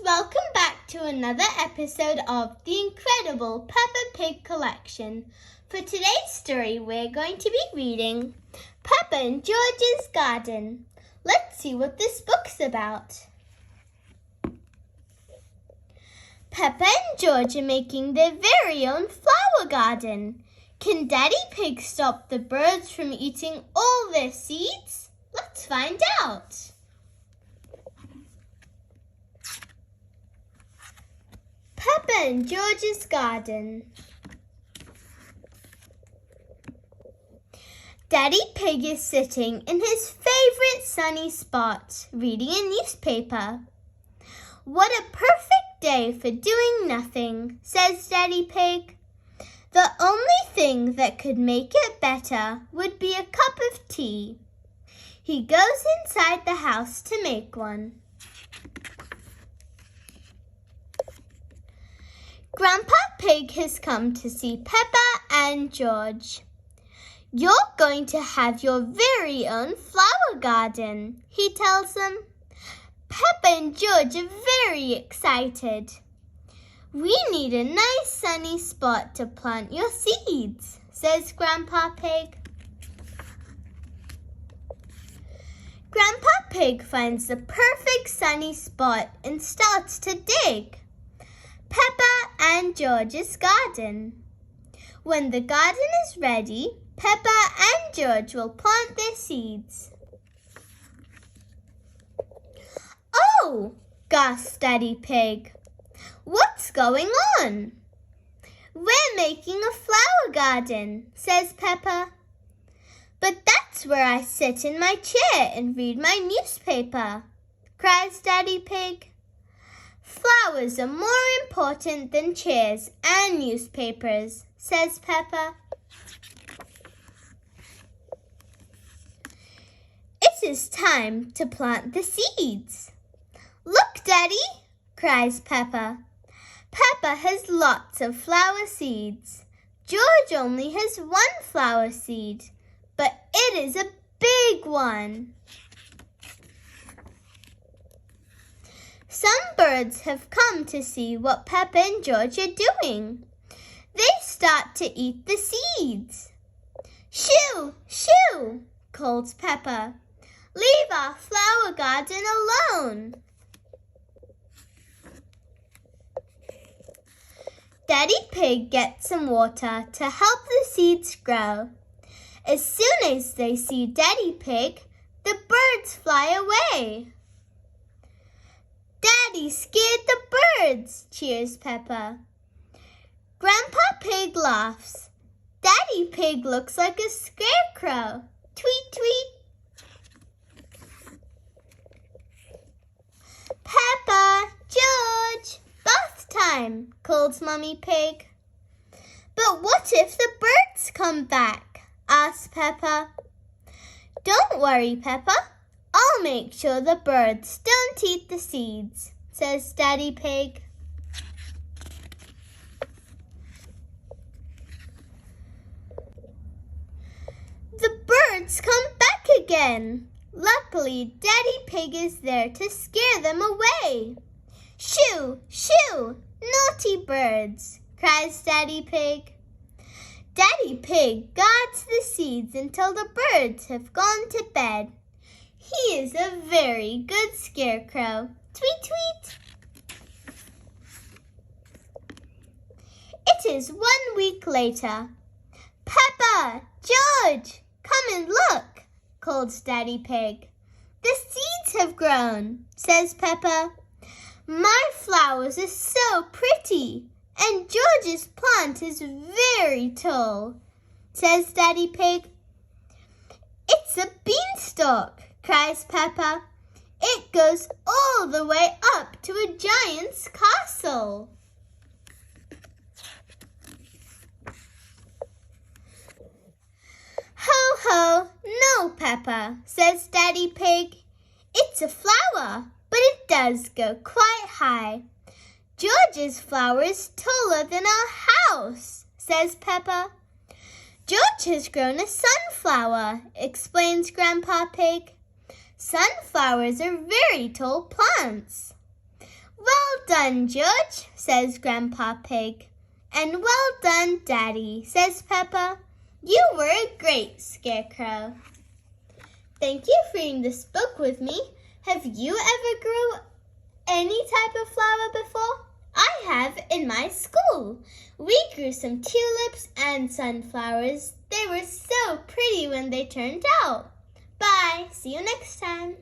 welcome back to another episode of the incredible Peppa Pig collection. For today's story, we're going to be reading Peppa and George's Garden. Let's see what this book's about. Peppa and George are making their very own flower garden. Can Daddy Pig stop the birds from eating all their seeds? Let's find out. Peppa and George's Garden. Daddy Pig is sitting in his favorite sunny spot, reading a newspaper. What a perfect day for doing nothing, says Daddy Pig. The only thing that could make it better would be a cup of tea. He goes inside the house to make one. Grandpa Pig has come to see Peppa and George. You're going to have your very own flower garden, he tells them. Peppa and George are very excited. We need a nice sunny spot to plant your seeds, says Grandpa Pig. Grandpa Pig finds the perfect sunny spot and starts to dig. Peppa and George's Garden. When the garden is ready, Peppa and George will plant their seeds. Oh, gasped Daddy Pig. What's going on? We're making a flower garden, says Peppa. But that's where I sit in my chair and read my newspaper, cries Daddy Pig. Flowers are more important than chairs and newspapers, says Peppa. It is time to plant the seeds. Look, Daddy, cries Peppa. Peppa has lots of flower seeds. George only has one flower seed, but it is a big one. Some birds have come to see what Peppa and George are doing. They start to eat the seeds. Shoo, shoo, calls Peppa. Leave our flower garden alone. Daddy Pig gets some water to help the seeds grow. As soon as they see Daddy Pig, the birds fly away. Daddy scared the birds, cheers Peppa. Grandpa Pig laughs. Daddy Pig looks like a scarecrow. Tweet, tweet. Peppa, George, bath time, calls Mummy Pig. But what if the birds come back? Asks Peppa. Don't worry, Peppa. I'll make sure the birds don't eat the seeds, says Daddy Pig. The birds come back again. Luckily, Daddy Pig is there to scare them away. Shoo, shoo, naughty birds, cries Daddy Pig. Daddy Pig guards the seeds until the birds have gone to bed. He is a very good scarecrow. Tweet, tweet. It is 1 week later. Peppa, George, come and look, calls Daddy Pig. The seeds have grown, says Peppa. My flowers are so pretty, and George's plant is very tall, says Daddy Pig. It's a beanstalk, cries Peppa. It goes all the way up to a giant's castle. Ho, ho, no, Peppa, says Daddy Pig. It's a flower, but it does go quite high. George's flower is taller than our house, says Peppa. George has grown a sunflower, explains Grandpa Pig. Sunflowers are very tall plants. Well done, George, says Grandpa Pig. And well done, Daddy, says Peppa. You were a great Scarecrow. Thank you for reading this book with me. Have you ever grew any type of flower before? I have in my school. We grew some tulips and sunflowers. They were so pretty when they turned out. Bye. See you next time.